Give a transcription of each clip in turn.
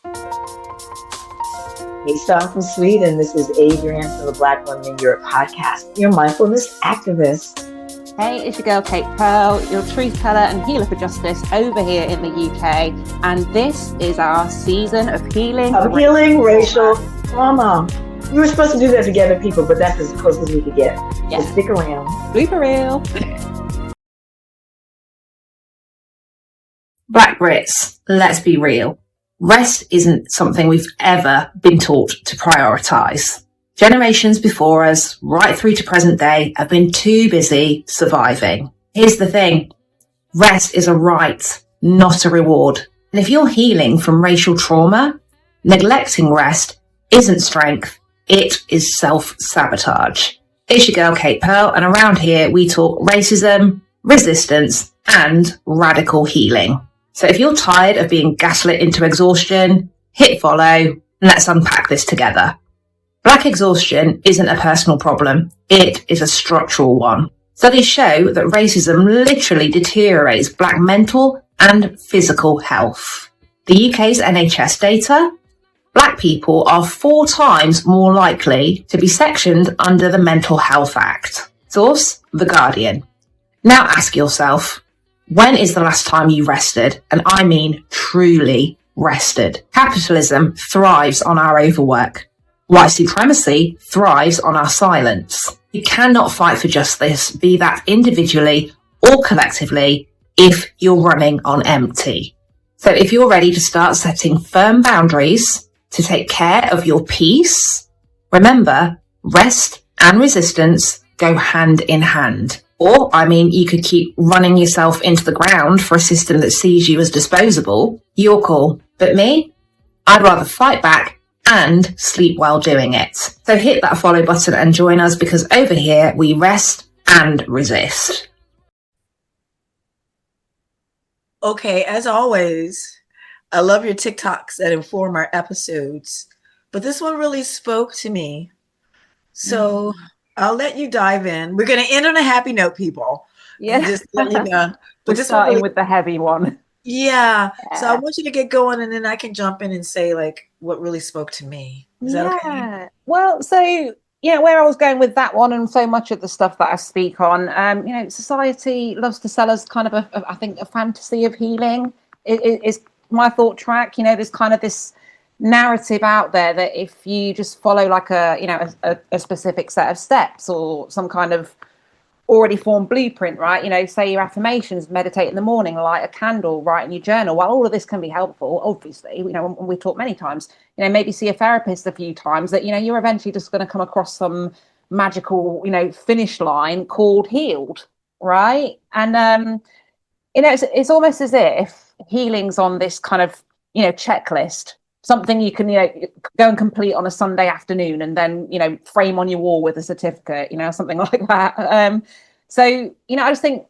Hey, Star from Sweden. This is Adrienne from the Black Women in Europe podcast, your mindfulness activist. Hey, it's your girl Kate Pearl, your truth teller and healer for justice over here in the UK. And this is our season of healing. Of healing racial trauma. We were supposed to do that together, people, but that's as close as we could get. Yeah. So stick around. Blooper reel. Black Brits, let's be real. Rest isn't something we've ever been taught to prioritise. Generations before us, right through to present day, have been too busy surviving. Here's the thing. Rest is a right, not a reward. And if you're healing from racial trauma, neglecting rest isn't strength, it is self-sabotage. It's your girl Kate Pearl, and around here we talk racism, resistance, and radical healing. So if you're tired of being gaslit into exhaustion, hit follow, and let's unpack this together. Black exhaustion isn't a personal problem, it is a structural one. Studies show that racism literally deteriorates Black mental and physical health. The UK's NHS data, Black people are 4 times more likely to be sectioned under the Mental Health Act. Source, The Guardian. Now ask yourself, when is the last time you rested? And I mean truly rested. Capitalism thrives on our overwork. White supremacy thrives on our silence. You cannot fight for justice, be that individually or collectively, if you're running on empty. So if you're ready to start setting firm boundaries to take care of your peace, remember, rest and resistance go hand in hand. Or, you could keep running yourself into the ground for a system that sees you as disposable. Your call. But me? I'd rather fight back and sleep while doing it. So hit that follow button and join us, because over here we rest and resist. Okay, as always, I love your TikToks that inform our episodes, but this one really spoke to me. So I'll let you dive in. We're going to end on a happy note, people. Yeah. Just let you know. We're starting with the heavy one. Yeah. So I want you to get going, and then I can jump in and say like what really spoke to me. Is that okay? Well, so where I was going with that one, and so much of the stuff that I speak on, society loves to sell us kind of a fantasy of healing. It is my thought track. There's kind of this narrative out there that if you just follow like a specific set of steps or some kind of already formed blueprint, right? Say your affirmations, meditate in the morning, light a candle, write in your journal. While all of this can be helpful, obviously, we've talked many times, maybe see a therapist a few times, that, you're eventually just going to come across some magical, finish line called healed, right? And, it's almost as if healing's on this kind of, checklist, something you can, go and complete on a Sunday afternoon and then, frame on your wall with a certificate, something like that. So, I just think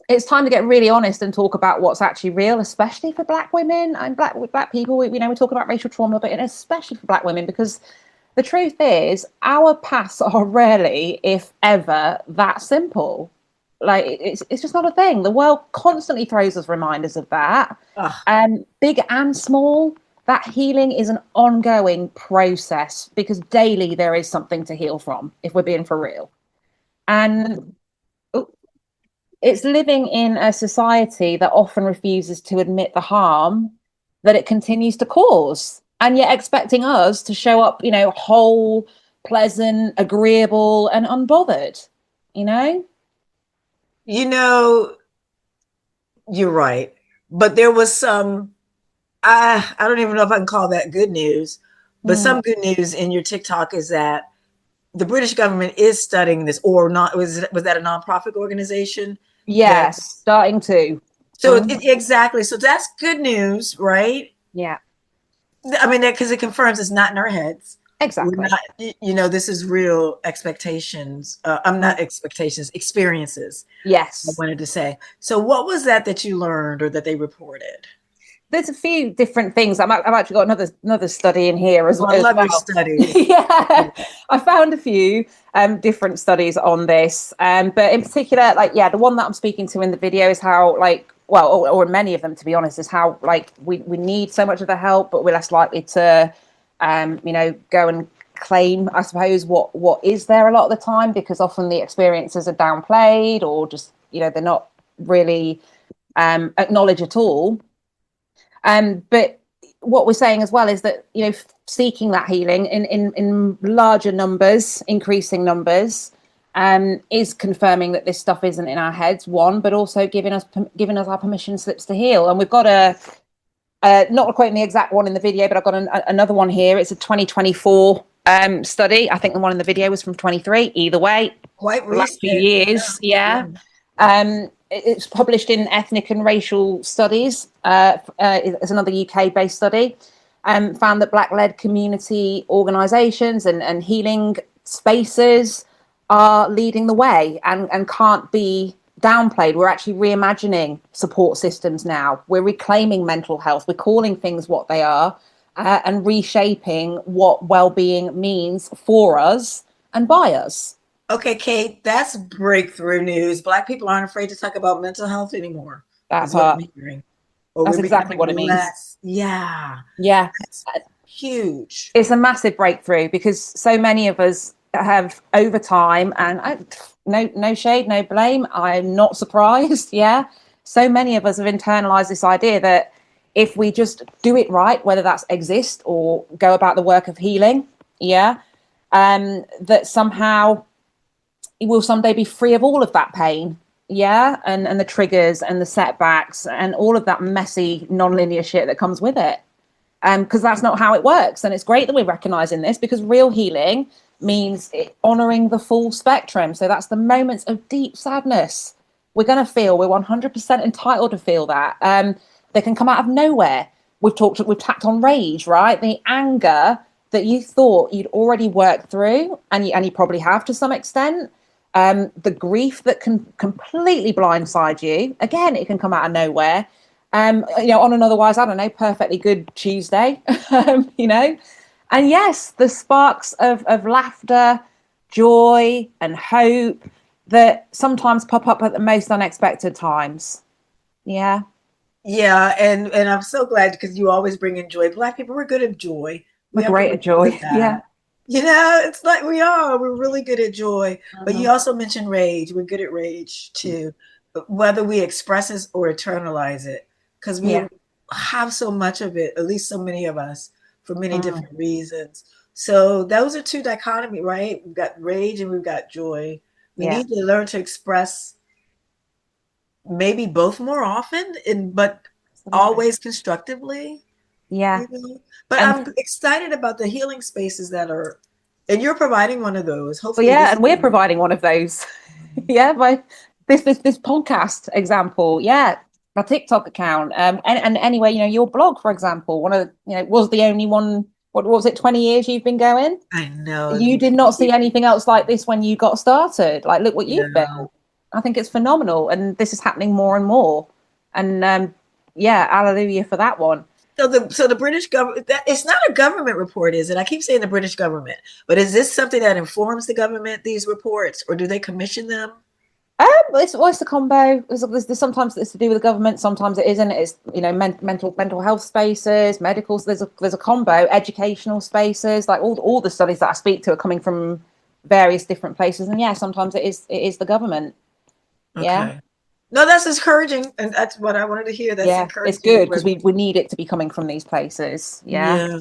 it's time to get really honest and talk about what's actually real, especially for Black women and Black people. We talk about racial trauma, but especially for Black women, because the truth is our paths are rarely, if ever, that simple. Like it's just not a thing. The world constantly throws us reminders of that, big and small. That healing is an ongoing process, because daily there is something to heal from, if we're being for real. And it's living in a society that often refuses to admit the harm that it continues to cause, and yet expecting us to show up, whole, pleasant, agreeable, and unbothered, You're right. But there was some, I don't even know if I can call that good news, but some good news in your TikTok is that the British government is studying this, or not. Was that a nonprofit organization? Yes, starting to. So exactly. So that's good news, right? Yeah. Because it confirms it's not in our heads. Exactly. We're not, this is real expectations. Not expectations, experiences. Yes. I wanted to say. So what was that you learned or that they reported? There's a few different things. I've actually got another study in here as well. I love your studies. Yeah, I found a few different studies on this. But in particular, the one that I'm speaking to in the video is how well, or many of them, to be honest, is how like we need so much of the help, but we're less likely to, go and claim, I suppose, what is there a lot of the time, because often the experiences are downplayed, or just, they're not really acknowledged at all. But what we're saying as well is that, seeking that healing in larger numbers, increasing numbers, is confirming that this stuff isn't in our heads, one, but also giving us our permission slips to heal. And we've got not quoting the exact one in the video, but I've got another one here. It's a 2024 study. I think the one in the video was from 23. Either way, quite recent. Last few years, yeah. It's published in Ethnic and Racial Studies. It's another UK-based study. Found that Black-led community organisations and healing spaces are leading the way and can't be downplayed. We're actually reimagining support systems now. We're reclaiming mental health. We're calling things what they are, and reshaping what well-being means for us and by us. Okay, Kate, that's breakthrough news. Black people aren't afraid to talk about mental health anymore. That's what I'm hearing. That's exactly what it means. Yeah. That's huge. It's a massive breakthrough, because so many of us have, over time, and no shade, no blame, I'm not surprised. Yeah. So many of us have internalized this idea that if we just do it right, whether that's exist or go about the work of healing, that somehow we'll someday be free of all of that pain, and the triggers and the setbacks and all of that messy non-linear shit that comes with it, because that's not how it works. And it's great that we're recognizing this, because real healing means honoring the full spectrum. So that's the moments of deep sadness we're going to feel. We're 100% entitled to feel that. They can come out of nowhere. We've tapped on rage, right? The anger that you thought you'd already worked through, and you probably have to some extent. The grief that can completely blindside you. Again, it can come out of nowhere. On an otherwise, I don't know, perfectly good Tuesday, And yes, the sparks of laughter, joy, and hope that sometimes pop up at the most unexpected times. Yeah. Yeah, and I'm so glad, because you always bring in joy. Black people, we're good at joy. We're great at joy. Yeah. It's like we're really good at joy. But you also mentioned rage. We're good at rage too, whether we express it or internalize it, because we have so much of it, at least so many of us, for many different reasons. So those are two dichotomy, right? We've got rage and we've got joy. We need to learn to express maybe both more often, but always constructively. Yeah. But I'm excited about the healing spaces that are, and you're providing one of those. Hopefully, and we're providing one of those. By this podcast example. My TikTok account. And anyway, your blog, for example, one of was the only one. What was it? 20 years you've been going? I know. You did not see anything else like this when you got started. Like, look what you've built. I think it's phenomenal, and this is happening more and more. And hallelujah for that one. So the British government, it's not a government report, is it? I keep saying the British government, but is this something that informs the government, these reports, or do they commission them? It's a combo. There's sometimes it's to do with the government, sometimes it isn't. It's mental health spaces, medicals. There's a combo, educational spaces. Like all the studies that I speak to are coming from various different places, and sometimes it is the government. Okay. Yeah. No, that's encouraging, and that's what I wanted to hear. That's encouraging. It's good, because we need it to be coming from these places. Yeah.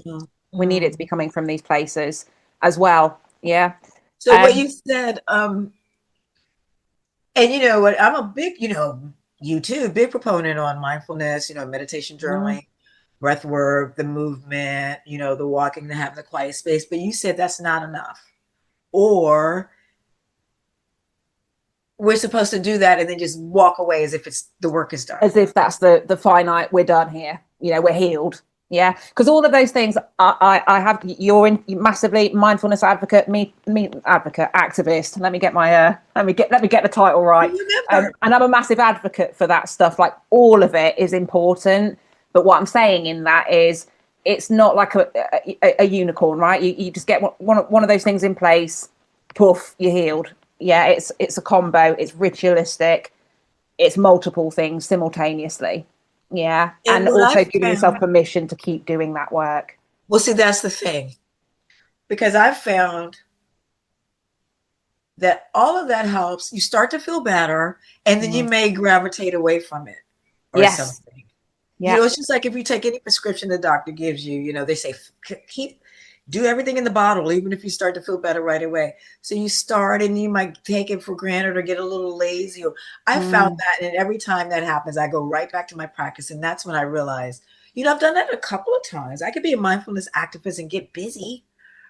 We need it to be coming from these places as well. Yeah. So what you said, and you know what, I'm a big, you too, big proponent on mindfulness, meditation, journaling, breath work, the movement, the walking, to have the quiet space. But you said that's not enough, or we're supposed to do that and then just walk away as if the work is done. As if that's the finite, we're done here. We're healed. Yeah. Because all of those things, I have, you're in massively mindfulness advocate, me advocate, activist. Let me get the title right. And I'm a massive advocate for that stuff. Like, all of it is important. But what I'm saying in that is, it's not like a unicorn, right? You just get one of those things in place, poof, you're healed. Yeah, it's a combo. It's ritualistic. it's multiple things simultaneously. Yeah. And And what also I giving yourself found, permission to keep doing that work. well, see, that's the thing, because I found that all of that helps. You start to feel better, and then you may gravitate away from it or Yes. something. Yeah. It's just like if you take any prescription the doctor gives you, they say do everything in the bottle, even if you start to feel better right away. So you start and you might take it for granted or get a little lazy. I found that, and every time that happens, I go right back to my practice. And that's when I realized, I've done that a couple of times. I could be a mindfulness activist and get busy,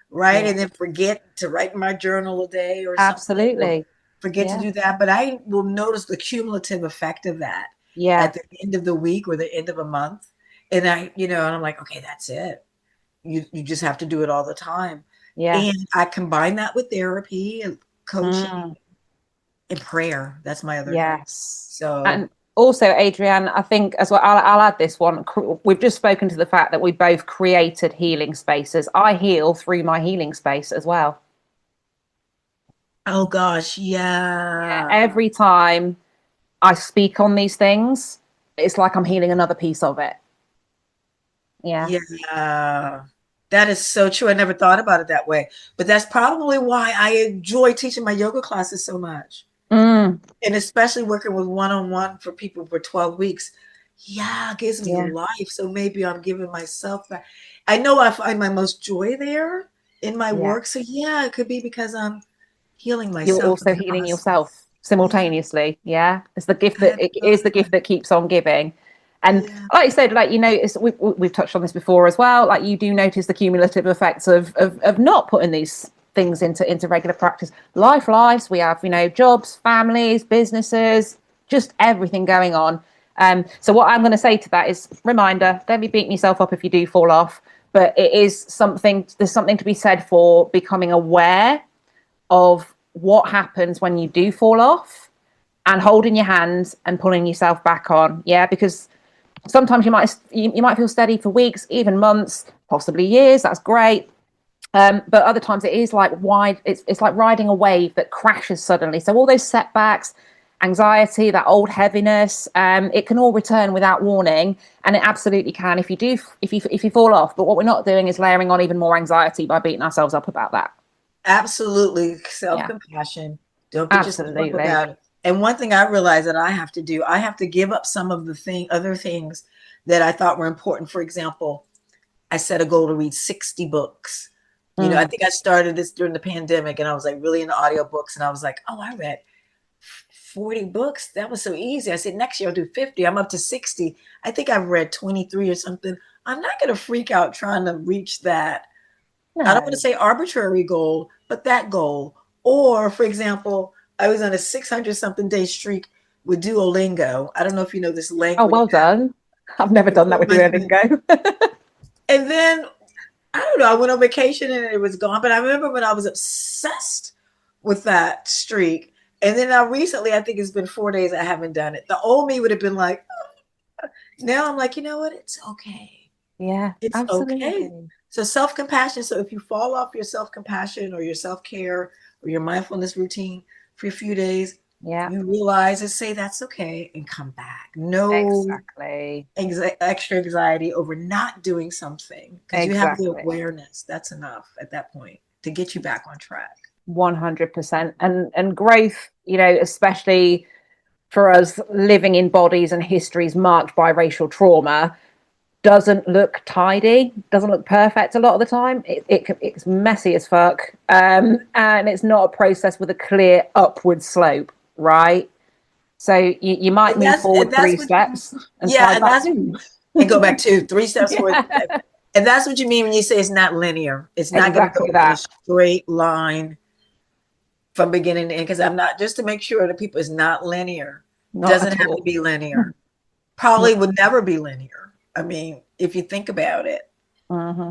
right? Yeah. And then forget to write in my journal a day or something, or Absolutely. forget to Yeah. do that. But I will notice the cumulative effect of that Yeah. at the end of the week or the end of a month. And and I'm like, okay, that's it. You just have to do it all the time. Yeah. And I combine that with therapy and coaching Mm. and prayer. That's my other thing. Yes. So, And also, Adrienne, I think as well, I'll add this one. We've just spoken to the fact that we both created healing spaces. I heal through my healing space as well. oh gosh, Yeah. yeah. Every time I speak on these things, it's like I'm healing another piece of it. Yeah. Yeah. That is so true. I never thought about it that way. But that's probably why I enjoy teaching my yoga classes so much. Mm. And especially working with one-on-one for people for 12 weeks. Yeah, it gives me Yeah. life. So maybe I'm giving myself back. I know I find my most joy there in my Yeah. work. So yeah, it could be because I'm healing You're myself in also the healing process. yourself Yeah, simultaneously. Yeah. It's the gift that I it love is the gift that. that keeps on giving. And Yeah. like you said, like, we've touched on this before as well. Like, you do notice the cumulative effects of not putting these things into regular practice. Lives, we have, jobs, families, businesses, just everything going on. So what I'm going to say to that is, reminder, don't be beating yourself up if you do fall off, but there's something to be said for becoming aware of what happens when you do fall off and holding your hands and pulling yourself back on. Yeah, because sometimes you might feel steady for weeks, even months, possibly years. That's great. But other times it is like it's like riding a wave that crashes suddenly. So all those setbacks, anxiety, that old heaviness, it can all return without warning, and it absolutely can if you fall off. But what we're not doing is layering on even more anxiety by beating ourselves up about that. Absolutely. Yeah, Self-compassion. Don't beat yourself up absolutely. about it. And one thing I realized that I have to do, I have to give up some of the other things that I thought were important. For example, I set a goal to read 60 books. I Mm, think I started this during the pandemic and I was like really into audiobooks and I was like, oh, I read 40 books. That was so easy. I said, next year I'll do 50. I'm up to 60. I think I've read 23 or something. I'm not going to freak out trying to reach that. I don't want to no. say arbitrary goal, but that goal. Or, for example, I was on a 600 something day streak with Duolingo. I don't know if you know this Oh, language well app. done. I've never done that with Duolingo. And then I don't know, I went on vacation and it was gone. But I remember when I was obsessed with that streak. And then now recently, I think it's been 4 days I haven't done it. The old me would have been like, oh. Now I'm like, you know what? It's okay. Yeah, It's okay. absolutely. So self-compassion. So if you fall off your self-compassion or your self-care or your mindfulness routine for a few days, Yeah, you realize and say that's okay and come back. No exactly. extra anxiety over not doing something because you have the Exactly. awareness. That's enough at that point to get you back on track. 100%. And growth, especially for us living in bodies and histories marked by racial trauma, doesn't look tidy, doesn't look perfect a lot of the time. It's messy as fuck. And it's not a process with a clear upward slope, right? So you might And move forward three what you, steps and yeah, slide and back that's two. and go back to 3 steps forward. Yeah, And that's what you mean when you say it's not linear. It's not going to exactly go in a that. straight line from beginning to end because I'm not, just to make sure that people, is not linear. Not Doesn't at have to all. be linear. Probably would never be linear. I mean, if you think about it, Mm-hmm.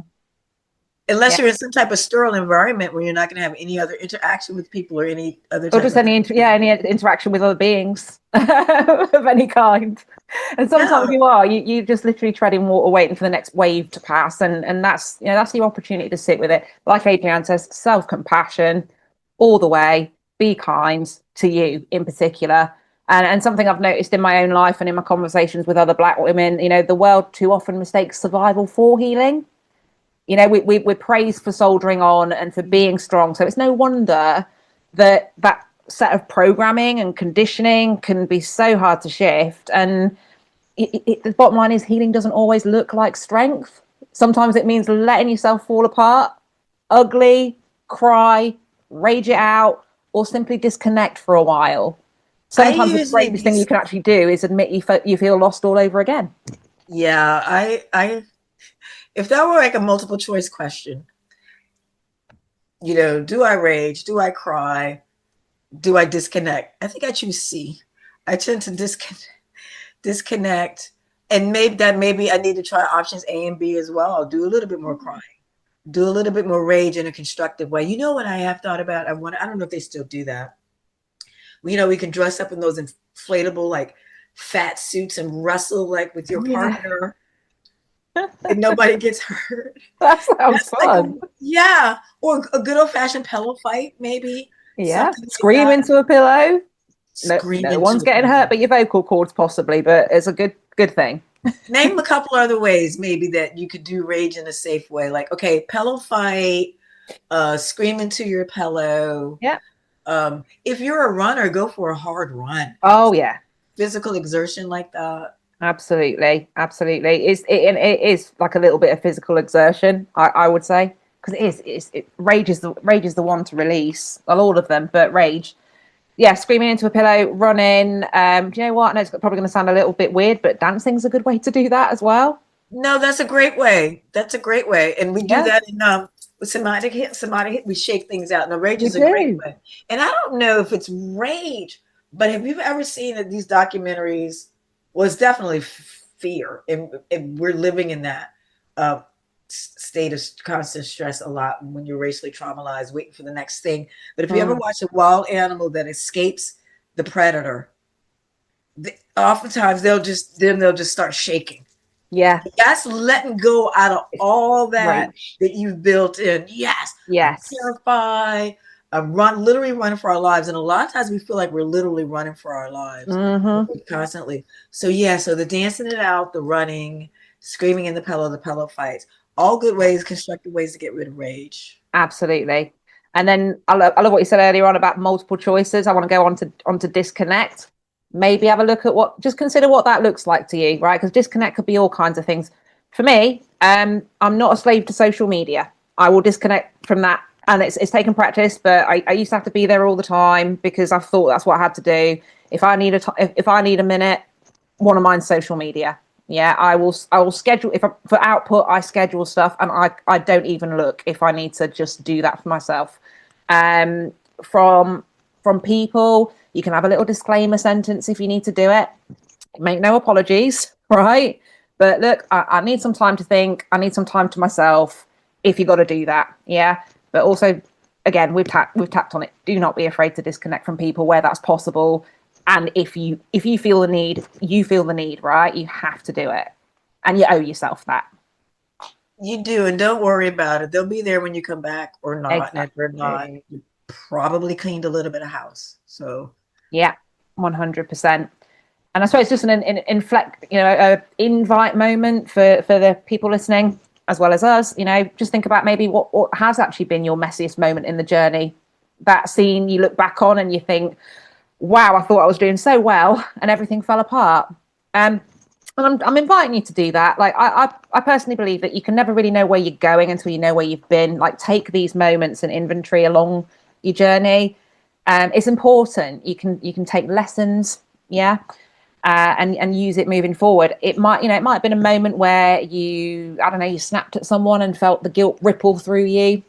unless Yeah. you're in some type of sterile environment where you're not going to have any other interaction with people or any other Or type just of any interaction with other beings of any kind. And sometimes yeah, you just literally treading water, waiting for the next wave to pass, and that's your opportunity to sit with it. Like Adrienne says, self-compassion all the way. Be kind to you in particular. And something I've noticed in my own life and in my conversations with other Black women, the world too often mistakes survival for healing. We're praised for soldiering on and for being strong. So it's no wonder that set of programming and conditioning can be so hard to shift. And the bottom line is healing doesn't always look like strength. Sometimes it means letting yourself fall apart, ugly, cry, rage it out, or simply disconnect for a while. Sometimes the bravest thing you can actually do is admit you feel lost all over again. Yeah, I if that were like a multiple choice question, do I rage? Do I cry? Do I disconnect? I think I choose C. I tend to disconnect, and maybe I need to try options A and B as well. Do a little bit more crying, do a little bit more rage in a constructive way. You know what I have thought about? I don't know if they still do that. We can dress up in those inflatable like fat suits and wrestle like with your partner. And nobody gets hurt. That sounds fun. Yeah. Or a good old fashioned pillow fight, maybe. Yeah. Scream into a pillow. No one's getting hurt but your vocal cords possibly, but it's a good thing. Name a couple other ways maybe that you could do rage in a safe way. Like, okay, pillow fight, scream into your pillow. Yeah. If you're a runner, go for a hard run. Oh yeah. Physical exertion like that. Absolutely. It is like a little bit of physical exertion, I would say, because rage is the one to release. Well, all of them, but rage. Yeah, screaming into a pillow, running. Do you know what? I know it's probably going to sound a little bit weird, but dancing's a good way to do that as well. No, that's a great way. And we do that in with somatic hit. We shake things out. Now, rage is a great way. And I don't know if it's rage, but have you ever seen these documentaries? Well, it's definitely fear, and we're living in that state of constant stress a lot when you're racially traumatized, waiting for the next thing. But if you ever watch a wild animal that escapes the predator, oftentimes they'll just start shaking. Yeah, that's letting go out of all that you've built in. Yes. Terrified. Literally running for our lives. And a lot of times we feel like we're literally running for our lives constantly. So the dancing it out, the running, screaming in the pillow fights, all good ways, constructive ways to get rid of rage. Absolutely. And then I love what you said earlier on about multiple choices. I want to go on to disconnect. Maybe have a look at just consider what that looks like to you, right? Because disconnect could be all kinds of things. For me, I'm not a slave to social media. I will disconnect from that. And it's taken practice, but I used to have to be there all the time because I thought that's what I had to do. If I need a minute, one of mine's social media. Yeah, I will schedule for output. I schedule stuff, and I don't even look if I need to just do that for myself. From people, you can have a little disclaimer sentence if you need to do it. Make no apologies, right? But look, I need some time to think. I need some time to myself. If you got to do that, yeah. But also, again, we've tapped on it. Do not be afraid to disconnect from people where that's possible. And if you feel the need, right? You have to do it, and you owe yourself that. You do, and don't worry about it. They'll be there when you come back, or not. Exactly. And if they're not, you probably cleaned a little bit of house. So yeah, 100%. And I suppose it's just an invite moment for the people listening, as well as us. Just think about maybe what has actually been your messiest moment in the journey. That scene you look back on and you think, wow, I thought I was doing so well and everything fell apart. And I'm inviting you to do that. Like I personally believe that you can never really know where you're going until you know where you've been. Like take these moments and inventory along your journey. It's important. You can take lessons, and use it moving forward. It might have been a moment where you snapped at someone and felt the guilt ripple through you,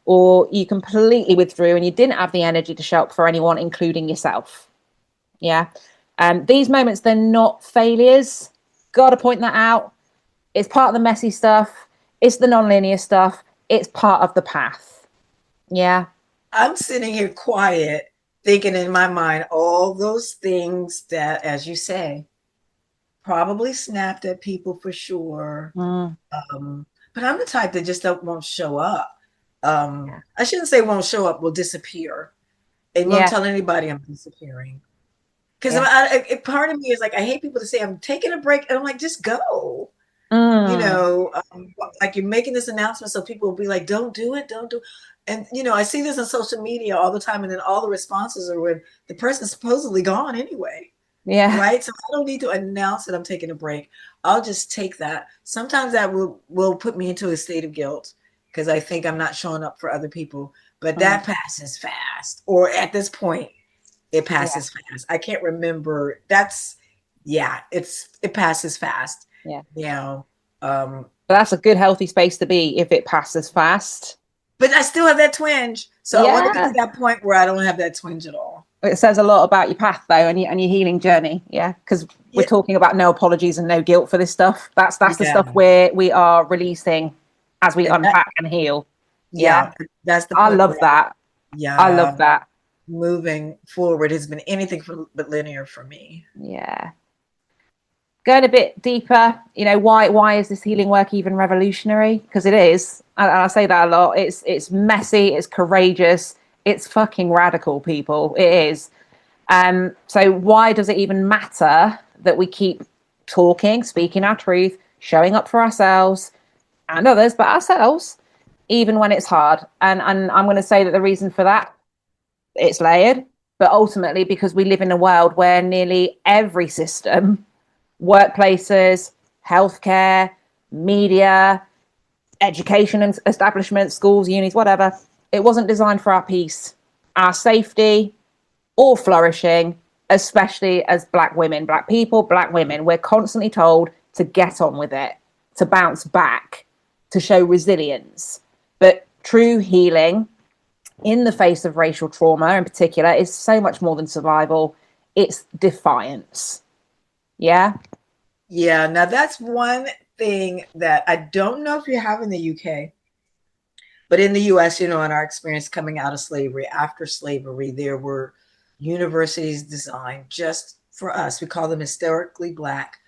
or you completely withdrew and you didn't have the energy to show up for anyone, including yourself. These moments, they're not failures. Got to point that out. It's part of the messy stuff. It's the nonlinear stuff. It's part of the path. Yeah. I'm sitting here quiet, thinking in my mind all those things that, as you say, probably snapped at people for sure. But I'm the type that just won't show up. I shouldn't say won't show up, will disappear. And won't tell anybody I'm disappearing. Because Yeah. part of me is like, I hate people to say I'm taking a break, and I'm like, just go. Mm. Like you're making this announcement, so people will be like, don't do it, don't do it. And I see this on social media all the time, and then all the responses are when the person's supposedly gone anyway. Yeah. Right? So I don't need to announce that I'm taking a break. I'll just take that. Sometimes that will put me into a state of guilt because I think I'm not showing up for other people, but that passes fast. Or at this point, it Yeah. passes fast. I can't remember. It passes fast. Yeah. You know, um, But that's a good, healthy space to be if it passes fast. but I still have that twinge. So I want to get to Yeah. that point where I don't have that twinge at all. It says a lot about your path though, and your healing journey. Yeah. Because we're Yeah, talking about no apologies and no guilt for this stuff. That's the yeah, stuff where we are releasing as we and that, unpack and heal. Yeah. yeah. That's the I point love where that. I yeah, love that. moving forward has been anything but linear for me. Yeah. Going a bit deeper, why is this healing work even revolutionary? Because it is, and I say that a lot. It's messy, it's courageous, it's fucking radical, people. It is. So why does it even matter that we keep talking, speaking our truth, showing up for ourselves and others, but ourselves, even when it's hard? And I'm going to say that the reason for that, it's layered, but ultimately because we live in a world where nearly every system, workplaces, healthcare, media, education and establishments, schools, unis, whatever, it wasn't designed for our peace, our safety, or flourishing, especially as Black women, Black people, Black women. We're constantly told to get on with it, to bounce back, to show resilience. But true healing in the face of racial trauma in particular is so much more than survival. It's defiance. Yeah. Yeah, now that's one thing that I don't know if you have in the UK, but in the US, in our experience coming out of slavery, after slavery, there were universities designed just for us. We call them historically Black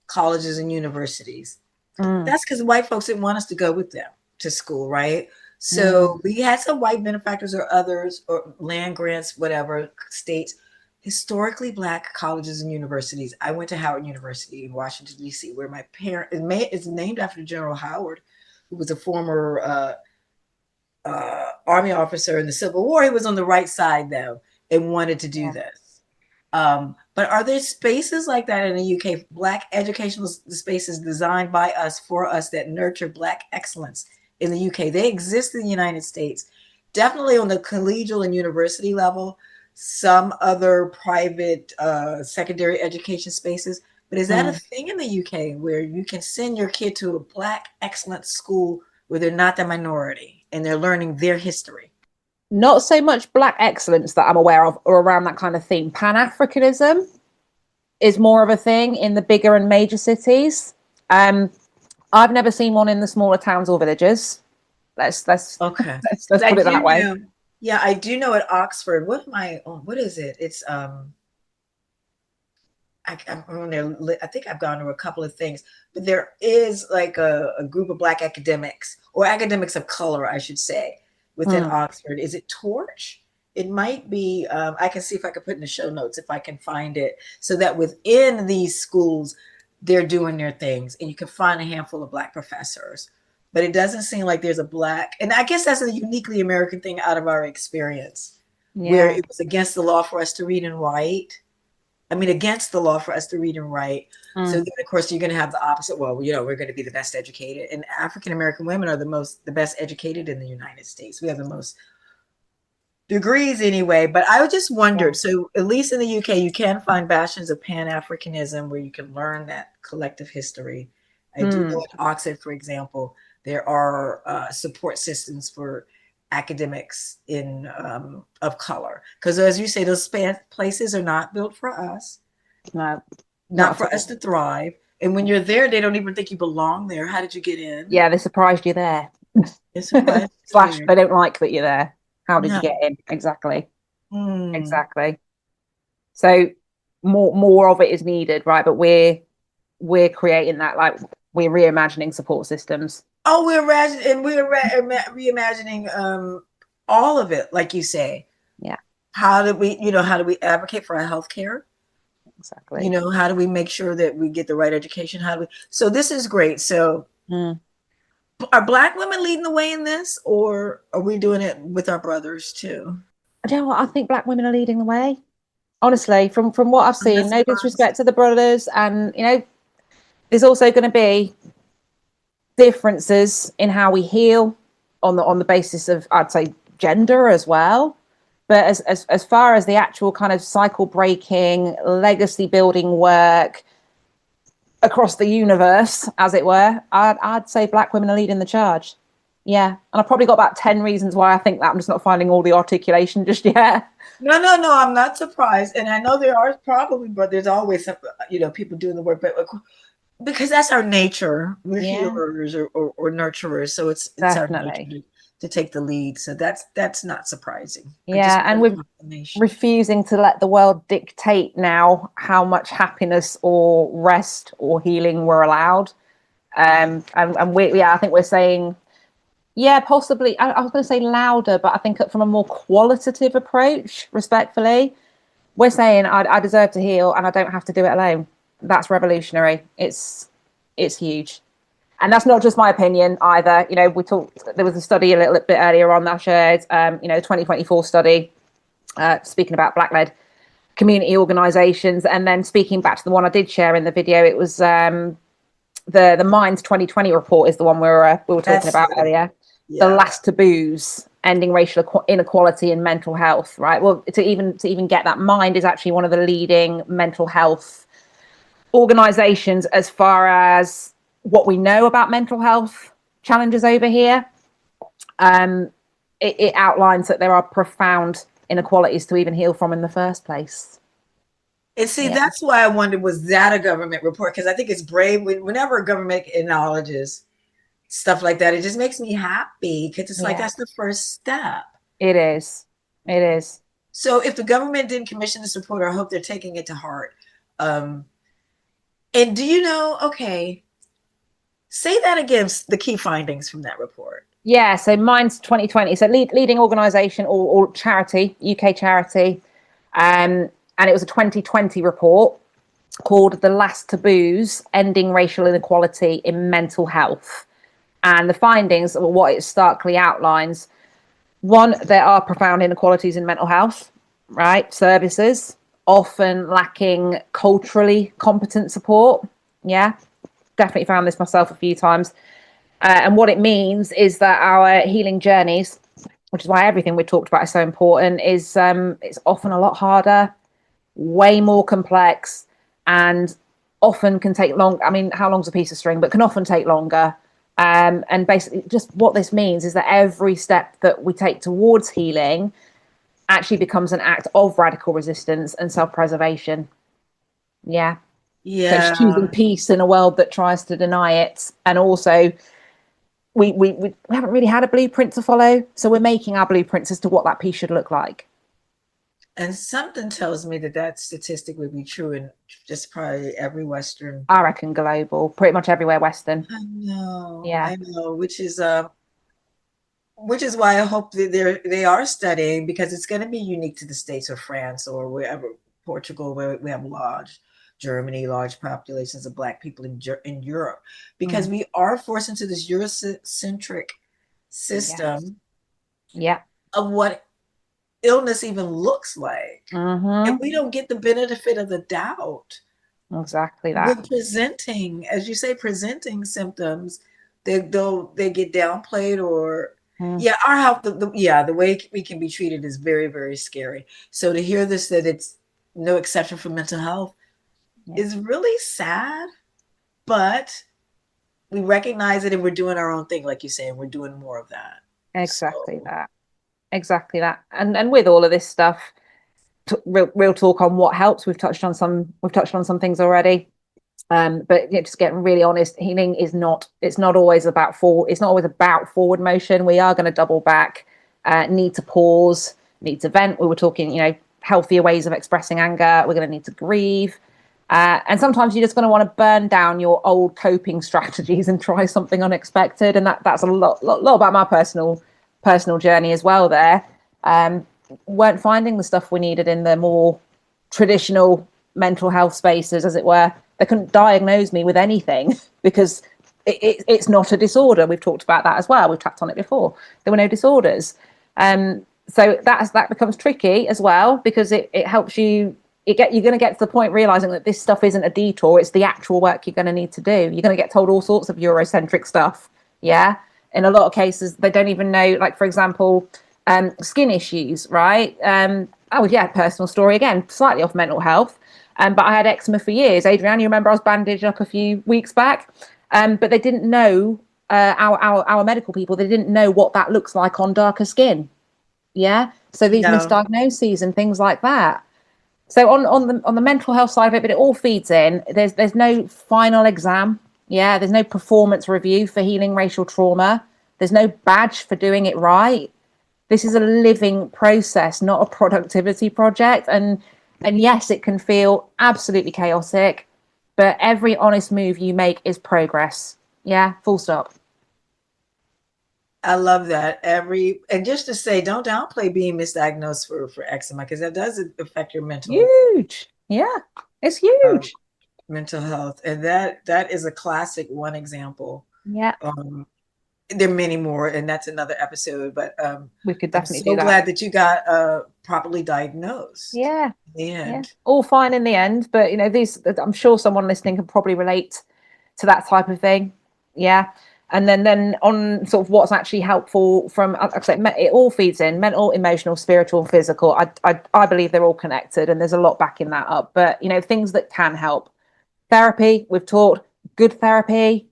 colleges and universities. Mm, That's because white folks didn't want us to go with them to school, right? mm, So we had some white benefactors or others or land grants, whatever, states, historically Black colleges and universities. I went to Howard University in Washington, D.C., where my parent is named after General Howard, who was a former Army officer in the Civil War. He was on the right side, though, and wanted to do yeah. this. But are there spaces like that in the UK, Black educational spaces designed by us, for us, that nurture Black excellence in the UK? They exist in the United States, definitely on the collegial and university level, some other private secondary education spaces. But is that a Mm. thing in the UK where you can send your kid to a Black excellence school where they're not the minority and they're learning their history? Not so much Black excellence that I'm aware of or around that kind of theme. Pan Africanism is more of a thing in the bigger and major cities. Um, I've never seen one in the smaller towns or villages. Let's let's Okay. let's I put it that do way. know. Yeah, I do know at Oxford. What am I on? What is it? It's I'm on there. I think I've gone to a couple of things, but there is like a group of Black academics or academics of color, I should say, within Mm. Oxford. Is it Torch? It might be. I can see if I can put in the show notes if I can find it, so that within these schools, they're doing their things, and you can find a handful of Black professors. But it doesn't seem like there's a Black, and I guess that's a uniquely American thing out of our experience, where Yeah. it was against the law for us to read and write. I mean, against the law for us to read and write. So Mm. then, of course, you're going to have the opposite. Well, we're going to be the best educated, and African American women are the best educated in the United States. We have the most degrees anyway. But I just Yeah. wondered. So at least in the UK, you can find bastions of Pan Africanism where you can learn that collective history. I do know Mm. at Oxford, for example, there are support systems for academics in of color, because as you say, those places are not built for us, No, not not at for us all. to thrive. And when you're there, they don't even think you belong there. How did you get in? Yeah, they surprised you there. It's surprised you're Slash, there. they don't like that you're there. How did you No. get in? Exactly. Hmm. Exactly. So more of it is needed, right? But we're creating that, like we're reimagining support systems. Oh, reimagining all of it, like you say. Yeah. How do we advocate for our healthcare? Exactly. You know, how do we make sure that we get the right education? How do we? So this is great. So are Black women leading the way in this, or are we doing it with our brothers too? Do you know what? I think Black women are leading the way. Honestly, from what I've I'm not seen, no surprised. disrespect to the brothers, and there's also going to be differences in how we heal on the basis of, I'd say, gender as well. But as far as the actual kind of cycle breaking, legacy building work across the universe, as it were, I'd say Black women are leading the charge. Yeah, and I've probably got about 10 reasons why I think that. I'm just not finding all the articulation just yet. No. I'm not surprised, and I know there are probably, but there's always some, people doing the work, but because that's our nature. We're Yeah, healers or nurturers, so it's our nature definitely. to take the lead. So that's not surprising. I just Yeah, and wanted we're confirmation. refusing to let the world dictate now how much happiness or rest or healing we're allowed. And I think we're saying, yeah, possibly. I was going to say louder, but I think from a more qualitative approach, respectfully, we're saying I deserve to heal, and I don't have to do it alone. That's revolutionary. It's huge. And that's not just my opinion either. We talked. There was a study a little bit earlier on that I shared. 2024 study, speaking about Black-led community organisations, and then speaking back to the one I did share in the video. It was the Minds 2020 report is the one we were talking That's about earlier. The yeah. last taboos, ending racial inequality in mental health. Right. Well, to even get that, Mind is actually one of the leading mental health organisations as far as what we know about mental health challenges over here. It outlines that there are profound inequalities to even heal from in the first place. And see, Yeah. that's why I wondered, was that a government report? Because I think it's brave whenever a government acknowledges stuff like that. It just makes me happy because it's like Yeah, that's the first step. it is. It is. So if the government didn't commission this report, I hope they're taking it to heart. Um, and do you know? Okay, say that again. The key findings from that report. Yeah, so Minds 2020. So leading organisation or charity, UK charity. And it was a 2020 report called The Last Taboos, Ending Racial Inequality in Mental Health. And the findings, what it starkly outlines, one, there are profound inequalities in mental health, right? Services, often lacking culturally competent support. Yeah, definitely found this myself a few times. And what it means is that our healing journeys, which is why everything we talked about is so important, is it's often a lot harder, way more complex, and often can take long. I mean, how long's a piece of string, but can often take longer. And basically, just what this means is that every step that we take towards healing actually becomes an act of radical resistance and self-preservation. Yeah. So it's choosing Yeah. peace in a world that tries to deny it. And also, we haven't really had a blueprint to follow. So we're making our blueprints as to what that peace should look like. And something tells me that statistic would be true in just probably every Western. I reckon global, pretty much everywhere Western. Yeah. I know, which is why I hope that they are studying, because it's going to be unique to the States or France or wherever, Portugal, where we have Germany, large populations of Black people in Europe, because we are forced into this Eurocentric system Yeah. of what illness even looks like. And we don't get the benefit of the doubt. Exactly that. When presenting, as you say, presenting symptoms, they get downplayed or our health, the way we can be treated is very, very scary. So to hear this, that it's no exception for mental health, is really sad, but we recognize it and we're doing our own thing, like you say, and we're doing more of that. Exactly that. And with all of this stuff, real talk on what helps. We've touched on some things already. But just getting really honest, healing is not. It's not always about forward motion. We are going to double back. Need to pause. Need to vent. We were talking, healthier ways of expressing anger. We're going to need to grieve. And sometimes you're just going to want to burn down your old coping strategies and try something unexpected. And that's a lot about my personal journey as well. Weren't finding the stuff we needed in the more traditional mental health spaces, as it were. They couldn't diagnose me with anything because it's not a disorder. We've talked about that as well. We've tapped on it before. There were no disorders. So that becomes tricky as well, because it helps you. You're going to get to the point realizing that this stuff isn't a detour. It's the actual work you're going to need to do. You're going to get told all sorts of Eurocentric stuff. Yeah. In a lot of cases, they don't even know, like, for example, skin issues, right? Oh, yeah, personal story again, slightly off mental health. But I had eczema for years. Adrienne, you remember I was bandaged up a few weeks back, but they didn't know, our medical people, they didn't know what that looks like on darker skin. Yeah. So these misdiagnoses and things like that. So on the mental health side of it, but it all feeds in. There's no final exam. Yeah. There's no performance review for healing racial trauma. There's no badge for doing it right. This is a living process, not a productivity project. And yes, it can feel absolutely chaotic, but every honest move you make is progress. Yeah, full stop. I love that. And just to say, don't downplay being misdiagnosed for eczema, because that does affect your huge. Yeah, it's huge. Mental health, and that is a classic one example. Yeah. There are many more, and that's another episode. But we could definitely do that. that. Glad that you got properly diagnosed. Yeah. Yeah. All fine in the end, but I'm sure someone listening can probably relate to that type of thing. Yeah. And then on sort of what's actually helpful from, like I said, it all feeds in: mental, emotional, spiritual, physical. I believe they're all connected, and there's a lot backing that up. But things that can help. Therapy, we've talked, good therapy.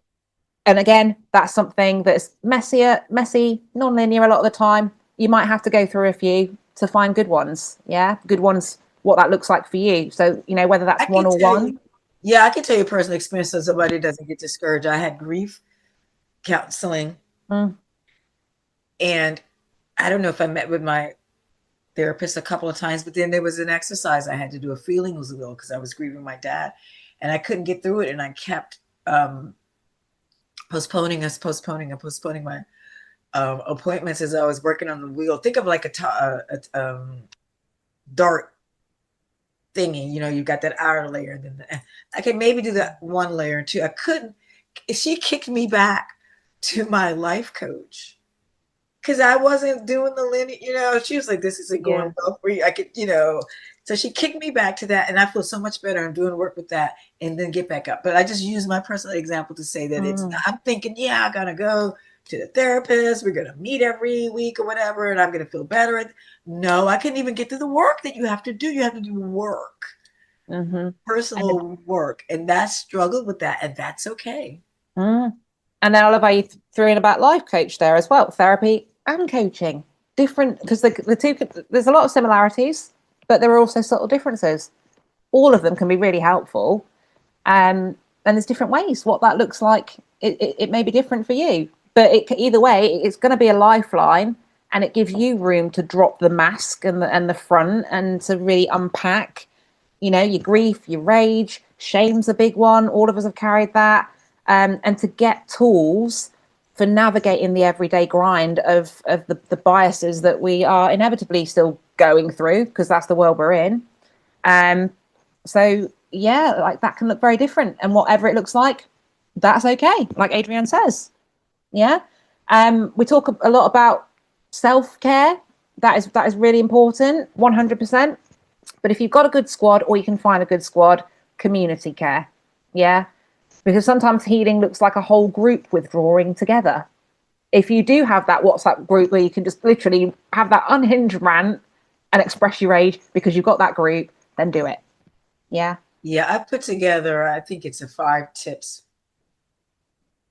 And again, that's something that's messy, non-linear a lot of the time. You might have to go through a few to find good ones. Yeah, good ones, what that looks like for you. So, whether that's one or one. Yeah, I can tell you personal experience so somebody doesn't get discouraged. I had grief counseling. And I don't know if I met with my therapist a couple of times, but then there was an exercise I had to do, a feelings wheel, because I was grieving my dad and I couldn't get through it. And I kept postponing my appointments as I was working on the wheel. Think of like a dart thingy, you've got that outer layer. And then I could maybe do that one layer or two. I couldn't. She kicked me back to my life coach because I wasn't doing the linear, she was like, this isn't going well for you. I could, so she kicked me back to that, and I feel so much better. I'm doing work with that and then get back up. But I just use my personal example to say that I'm thinking, I gotta go to the therapist. We're gonna meet every week or whatever, and I'm gonna feel better. No, I couldn't even get to the work that you have to do. You have to do work, personal work, and that struggled with that, and that's okay. And then I love how you threw in about life coach there as well. Therapy and coaching, different, because the two, there's a lot of similarities, but there are also subtle differences. All of them can be really helpful, and there's different ways. What that looks like, it may be different for you, but either way, it's going to be a lifeline, and it gives you room to drop the mask and the front, and to really unpack, your grief, your rage. Shame's a big one. All of us have carried that. And to get tools for navigating the everyday grind of the biases that we are inevitably still going through, because that's the world we're in. So yeah, like that can look very different, and whatever it looks like, that's okay. Like Adrienne says, yeah. We talk a lot about self-care. That is really important, 100%. But if you've got a good squad, or you can find a good squad, community care, yeah. Because sometimes healing looks like a whole group withdrawing together. If you do have that WhatsApp group where you can just literally have that unhinged rant and express your rage because you've got that group, then do it. Yeah. Yeah, I put together, I think it's 5 tips.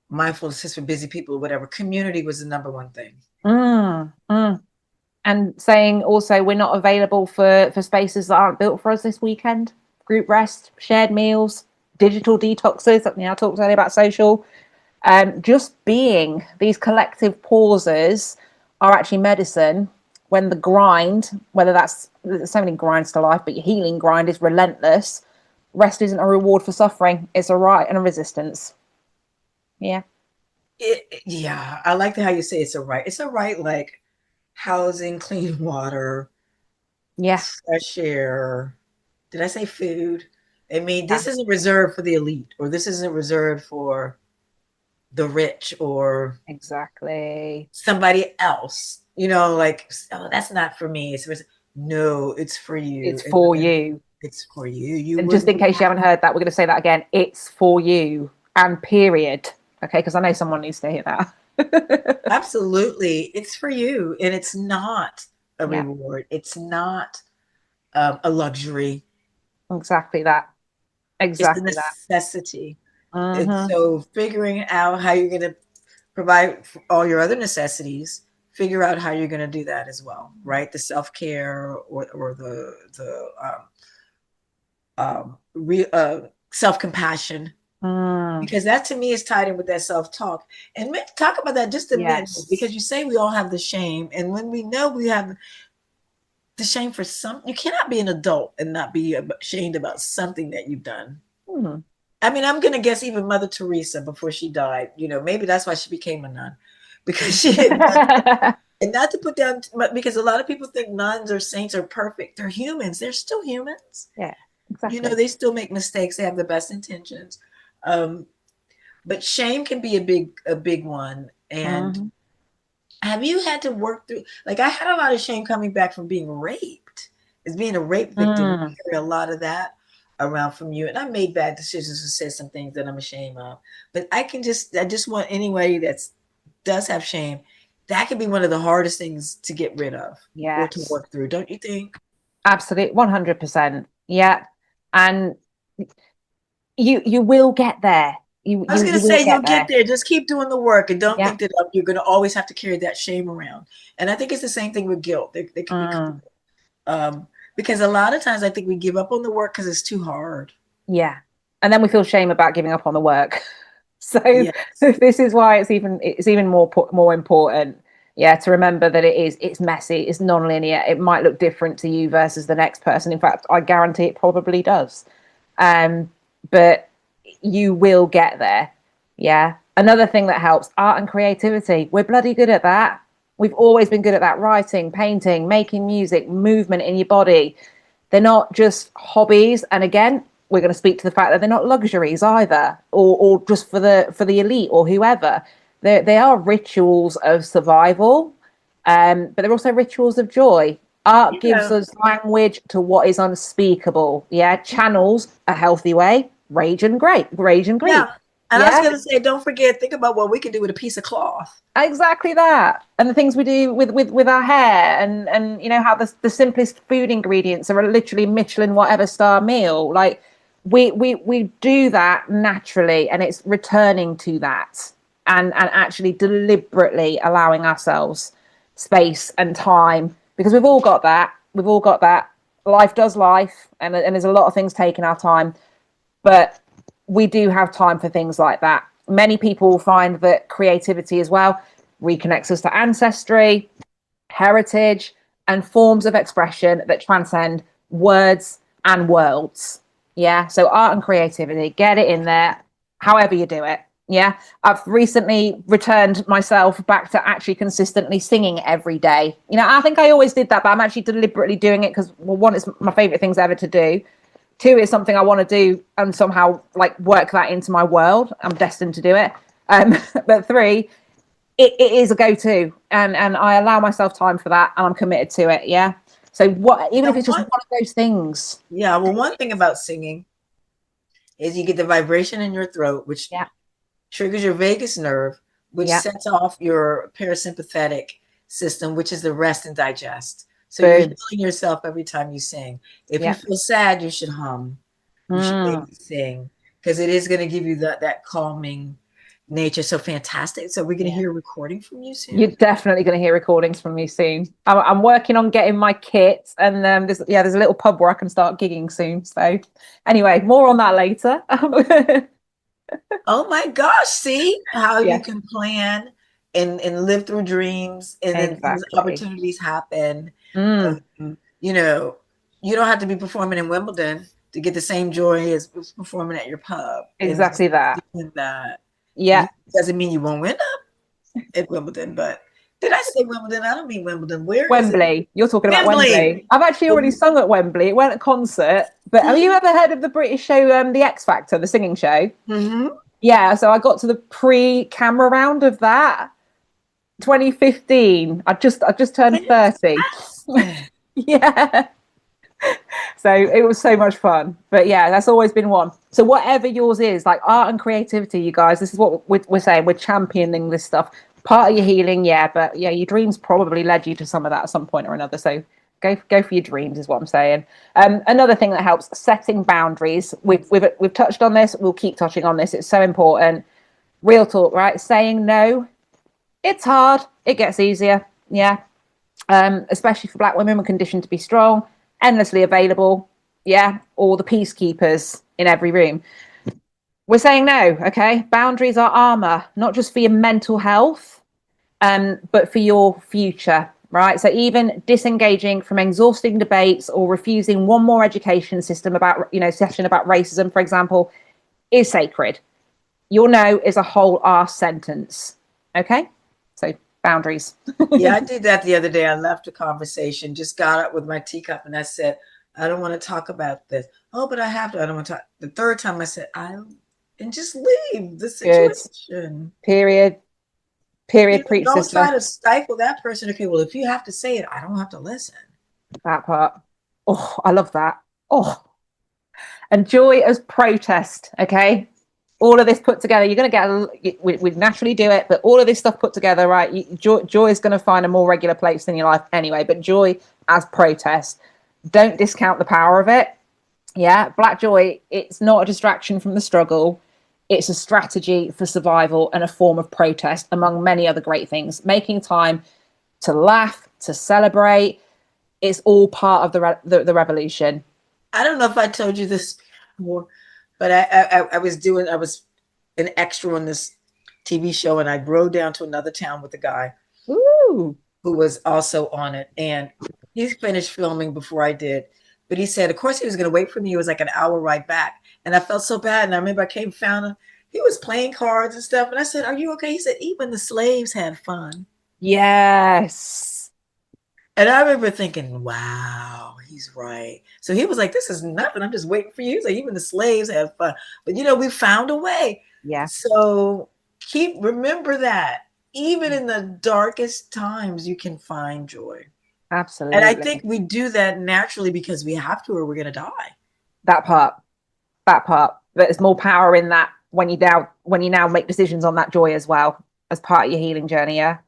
Mindfulness for busy people or whatever. Community was the number one thing. And saying also, we're not available for spaces that aren't built for us this weekend. Group rest, shared meals, digital detoxes. I talked earlier about social. Just being, these collective pauses are actually medicine. When the grind, whether there's so many grinds to life, but your healing grind is relentless. Rest isn't a reward for suffering. It's a right and a resistance. Yeah. I like how you say it's a right. It's a right, like housing, clean water, yeah, fresh air. Did I say food? I mean, this isn't reserved for the elite, or this isn't reserved for the rich or Exactly. somebody else. Like, oh, that's not for me. No, it's for you. It's for And you. it's for you. You And just wouldn't. in case you haven't heard that, we're going to say that again. It's for you, and period. Okay, because I know someone needs to hear that. Absolutely. It's for you. And it's not a Yeah, reward. It's not a luxury. exactly that. It's a Exactly that. necessity. And Mm-hmm. so figuring out how you're going to provide for all your other necessities, figure out how you're going to do that as well, right? The self-care or self-compassion, Mm. because that to me is tied in with that self-talk. And talk about that just a minute, because Yes. you say we all have the shame, and when we know we have the shame for you cannot be an adult and not be ashamed about something that you've done. Mm. I mean, I'm gonna guess even Mother Teresa, before she died, maybe that's why she became a nun, because she had done. And not to put down, because a lot of people think nuns or saints are perfect. They're humans. They're still humans. Yeah, exactly. They still make mistakes. They have the best intentions. Um, but shame can be a big one. And Mm-hmm. have you had to work through, like, I had a lot of shame coming back from being raped. As being a rape victim, we Mm. hear a lot of that around from you. And I made bad decisions and said some things that I'm ashamed of. But I just want anybody that does have shame, that can be one of the hardest things to get rid of or to Yes, work through, don't you think? absolutely, 100%. Yeah, and you will get there. You I was you going to you will say, get you'll get there. there. Just keep doing the work, and don't Yeah. think that you're going to always have to carry that shame around. And I think it's the same thing with guilt. They can be, Mm. um, because a lot of times I think we give up on the work because it's too hard. Yeah. And then we feel shame about giving up on the work. So Yes. this is why it's even more important, yeah, to remember that it's messy, it's non-linear. It might look different to you versus the next person. In fact, I guarantee it probably does. But you will get there. Yeah. Another thing that helps, art and creativity. We're bloody good at that. We've always been good at that. Writing, painting, making music, movement in your body. They're not just hobbies. And again, we're going to speak to the fact that they're not luxuries either, or just for the elite or whoever. They are rituals of survival, but they're also rituals of joy. Art gives Yeah. us language to what is unspeakable. Yeah, channels a healthy way. Rage and Yeah. grief. And I was Yeah, going to say, don't forget, think about what we can do with a piece of cloth. exactly that. And the things we do with our hair, and how the simplest food ingredients are literally Michelin whatever star meal. Like we do that naturally, and it's returning to that, and actually deliberately allowing ourselves space and time, because we've all got that. We've all got that. Life does life, and there's a lot of things taking our time, but we do have time for things like that. Many people find that creativity as well reconnects us to ancestry, heritage, and forms of expression that transcend words and worlds. Yeah. So art and creativity, get it in there, however you do it. Yeah. I've recently returned myself back to actually consistently singing every day. I think I always did that, but I'm actually deliberately doing it because, well, one, it's my favorite things ever to do. Two, is something I want to do and somehow like work that into my world. I'm destined to do it. But three, it is a go-to, and I allow myself time for that, and I'm committed to it. Yeah. So even Yeah, if it's just one of those things. yeah. Well, one thing about singing is you get the vibration in your throat, which Yeah. triggers your vagus nerve, which Yeah. sets off your parasympathetic system, which is the rest and digest. So you're Boom. healing yourself every time you sing. If you Yeah. feel sad, you should hum. You should Mm. maybe sing, because it is going to give you that calming nature. So fantastic. So we're going to Yeah. hear a recording from you You're soon. definitely going to hear recordings from me soon. I'm working on getting my kit, and there's a little pub where I can start gigging soon. So anyway, more on that later. Oh my gosh, see how you Yeah. can plan and live through dreams, and then things, Exactly. opportunities happen. Mm. You know, you don't have to be performing in Wimbledon to get the same joy as performing at your pub. And just Exactly that. doing that, Yeah. doesn't mean you won't win up at Wimbledon, but Did I say Wimbledon? I don't mean Wimbledon. Where is it? Wembley. You're talking about Wembley. Wembley. I've actually already sung at Wembley. It went at concert. But have you ever heard of the British show, The X Factor, the singing show? Mm-hmm. Yeah. So I got to the pre-camera round of that, 2015. I just turned 30. Yeah. So it was so much fun. But yeah, that's always been one. So whatever yours is, like art and creativity, you guys, this is what we're saying. We're championing this stuff. Part of your healing, yeah, but yeah, your dreams probably led you to some of that at some point or another. So go for your dreams is what I'm saying. Another thing that helps, setting boundaries. We've touched on this. We'll keep touching on this. It's so important. Real talk, right? Saying no. It's hard. It gets easier. Yeah. Especially for Black women, we're conditioned to be strong, endlessly available. Yeah. Or the peacekeepers in every room. We're saying no. Okay. Boundaries are armor, not just for your mental health, but for your future. Right. So even disengaging from exhausting debates or refusing one more education session about racism, for example, is sacred. Your no is a whole arse sentence. Okay. So boundaries. Yeah, I did that the other day. I left a conversation, just got up with my teacup and I said, I don't want to talk about this. Oh, but I have to. I don't want to talk. The third time I said, I don't, and just leave the Good. situation. Period. Preach, Don't try sister. to stifle that person. Okay, well, if you have to say it, I don't have to listen. That part. Oh, I love that. Oh, and joy as protest. Okay. All of this put together, you're going to get, we naturally do it, but all of this stuff put together, right? Joy is going to find a more regular place in your life anyway, but joy as protest. Don't discount the power of it. Yeah. Black joy, it's not a distraction from the struggle. It's a strategy for survival and a form of protest, among many other great things. Making time to laugh, to celebrate, it's all part of the revolution. I don't know if I told you this before, but I was an extra on this TV show, and I rode down to another town with a guy Ooh. who was also on it, and he finished filming before I did. But he said, of course, he was going to wait for me. It was like an hour ride back, and I felt so bad. And I remember I came, found him. He was playing cards and stuff, and I said, "Are you okay?" He said, "Even the slaves had fun." Yes. And I remember thinking, wow, he's right. So he was like, this is nothing. I'm just waiting for you. So even the slaves have fun. But we found a way. Yeah. So remember that. Even in the darkest times, you can find joy. Absolutely. And I think we do that naturally because we have to, or we're going to die. That part. There's more power in that when you now make decisions on that joy as well as part of your healing journey. Yeah.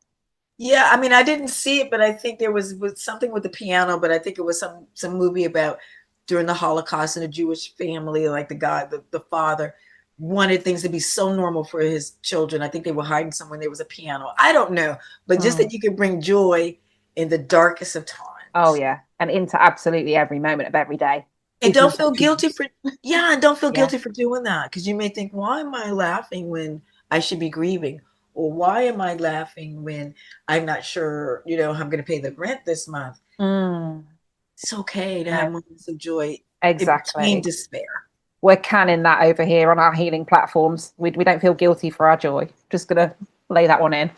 Yeah, I mean, I didn't see it, but I think there was something with the piano, but I think it was some movie about during the Holocaust in a Jewish family, like the father wanted things to be so normal for his children. I think they were hiding somewhere and there was a piano. I don't know, but just that you can bring joy in the darkest of times. Oh yeah, and into absolutely every moment of every day. And don't feel guilty for guilty for doing that, because you may think, why am I laughing when I should be grieving? Or why am I laughing when I'm not sure, how I'm going to pay the rent this month? It's okay to have moments of joy in between despair. We're canning that over here on our healing platforms. We don't feel guilty for our joy. Just going to lay that one in.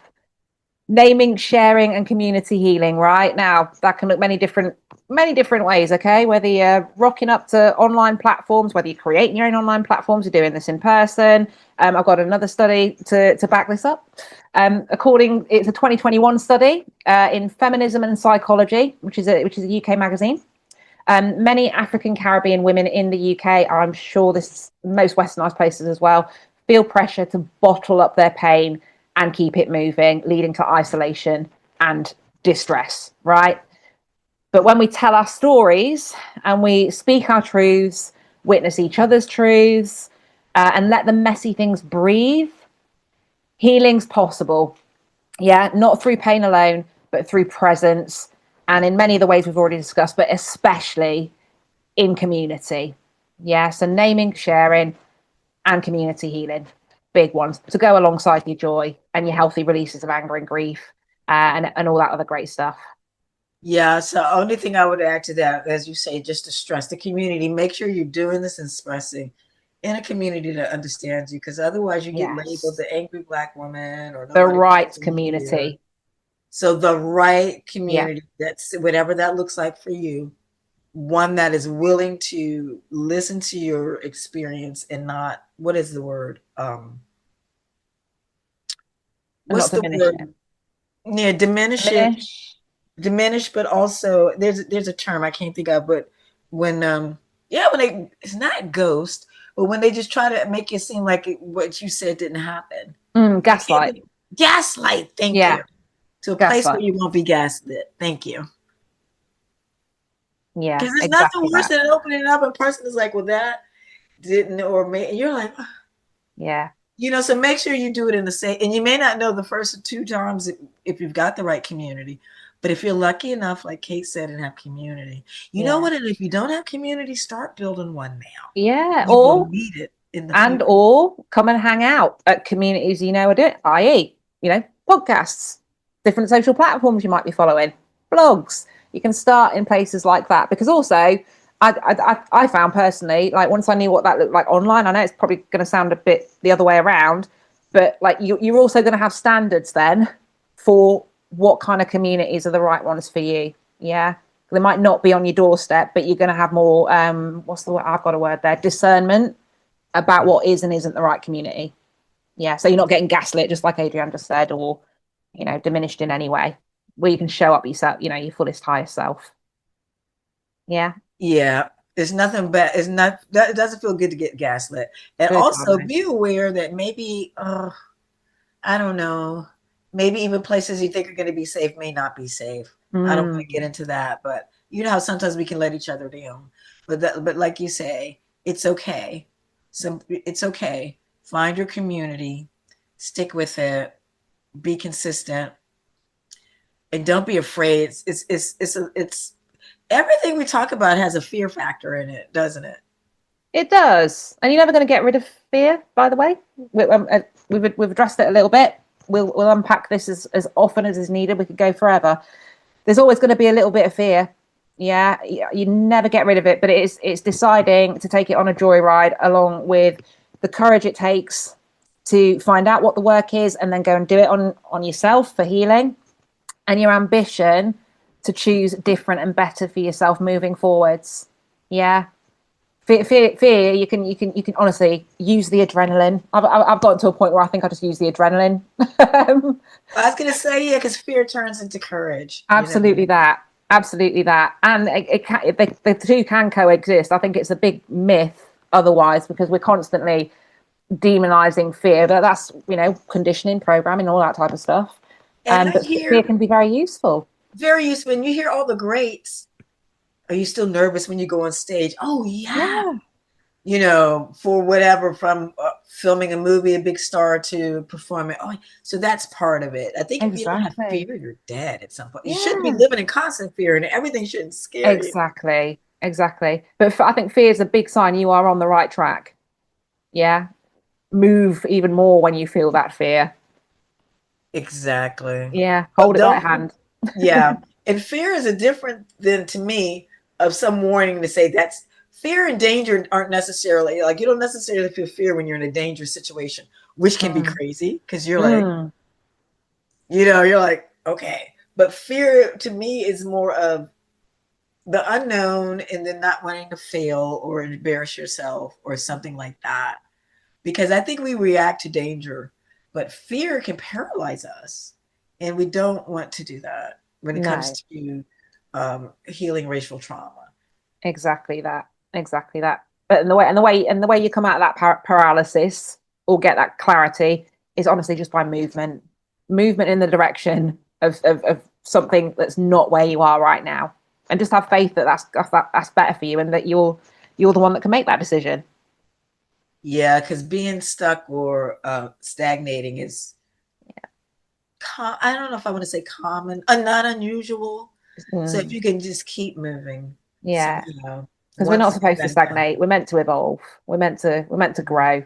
Naming, sharing, and community healing. Right now, that can look many different ways. Okay, whether you're rocking up to online platforms, whether you're creating your own online platforms, you're doing this in person. I've got another study to back this up. It's a 2021 study in Feminism and Psychology, which is a UK magazine. Many African Caribbean women in the UK, I'm sure most westernized places as well, feel pressure to bottle up their pain and keep it moving, leading to isolation and distress, right? But when we tell our stories and we speak our truths, witness each other's truths, and let the messy things breathe, healing's possible. Yeah, not through pain alone, but through presence. And in many of the ways we've already discussed, but especially in community. Yeah, so naming, sharing, and community healing. Big ones to go alongside your joy and your healthy releases of anger and grief and all that other great stuff. Yeah, so only thing I would add to that, as you say, just to stress the community, make sure you're doing this and expressing in a community that understands you, because otherwise you get labeled the angry Black woman or the rights community. So the right community, that's whatever that looks like for you, one that is willing to listen to your experience and not, what is the word? And What's not the diminish word? it. Yeah, diminish it, Diminish. diminish, but also there's a term I can't think of, but when yeah, when they, it's not ghost, but when they just try to make it seem like what you said didn't happen. I can't Gaslight. think, gaslight, thank you. Yeah, To a place where gaslight. you won't be gaslit. Thank you. Yeah, Because there's nothing exactly worse that. than opening it up and person is like, well, that didn't, or may, and you're like, Yeah, so make sure you do it in the same, and you may not know the first two times if you've got the right community, but if you're lucky enough, like Kate said, and have community, you know yeah, what? And if you don't have community, start building one now. yeah. You will need it in the future. Or come and hang out at communities you know are doing, i.e., podcasts, different social platforms you might be following, blogs. You can start in places like that because also I found personally, like once I knew what that looked like online, I know it's probably going to sound a bit the other way around, but like you're also going to have standards then for what kind of communities are the right ones for you. Yeah. They might not be on your doorstep, but you're going to have more, what's the word? I've got a word there, discernment about what is and isn't the right community. Yeah. So you're not getting gaslit, just like Adrienne just said, or, diminished in any way, where you can show up yourself, your fullest, highest self. Yeah. Yeah, it's nothing bad. It's not that, it doesn't feel good to get gaslit. And Good God, also no. be aware that maybe, I don't know, maybe even places you think are going to be safe may not be safe. I don't want to get into that, but you know how sometimes we can let each other down. But like you say, it's okay. It's okay. Find your community, stick with it, be consistent, and don't be afraid. It's everything we talk about has a fear factor in it, doesn't it? It does. And you're never going to get rid of fear, by the way. We've addressed it a little bit. We'll unpack this as often as is needed. We could go forever. There's always going to be a little bit of fear. Yeah, you never get rid of it, but it's deciding to take it on a joyride along with the courage it takes to find out what the work is and then go and do it on yourself for healing, and your ambition to choose different and better for yourself moving forwards. Yeah. Fear. You can honestly use the adrenaline. I've gotten to a point where I think I just use the adrenaline. I was gonna say, yeah, because fear turns into courage. Absolutely that. Absolutely that. And the two can coexist. I think it's a big myth otherwise because we're constantly demonizing fear, but that's conditioning, programming, all that type of stuff. And I But fear hear can be very useful. very useful when you hear all the greats. Are you still nervous when you go on stage? Oh yeah, Yeah, for whatever, from filming a movie, a big star, to performing. Oh, so that's part of it. I think if you don't have exactly. fear, you're dead at some point. You shouldn't be Yeah, living in constant fear, and everything shouldn't scare you. exactly. But I think fear is a big sign you are on the right track. Yeah, move even more when you feel that fear. Exactly. Yeah, But hold it right don't, hand. yeah. And fear is a different than, to me, of some warning to say that's fear and danger aren't necessarily like, you don't necessarily feel fear when you're in a dangerous situation, which can be Mm. crazy because you're like, Mm. you're like, okay. But fear to me is more of the unknown and then not wanting to fail or embarrass yourself or something like that. Because I think we react to danger, but fear can paralyze us. And we don't want to do that when it comes No, to healing racial trauma. exactly that. Exactly that. But the way you come out of that paralysis or get that clarity is honestly just by movement in the direction of something that's not where you are right now, and just have faith that that's better for you, and that you're the one that can make that decision. Yeah, because being stuck or stagnating is, I don't know if I want to say common, not unusual. So if Mm. you can just keep moving Yeah, somehow, because we're one not step supposed to at a time. stagnate. We're meant to evolve. We're meant to grow.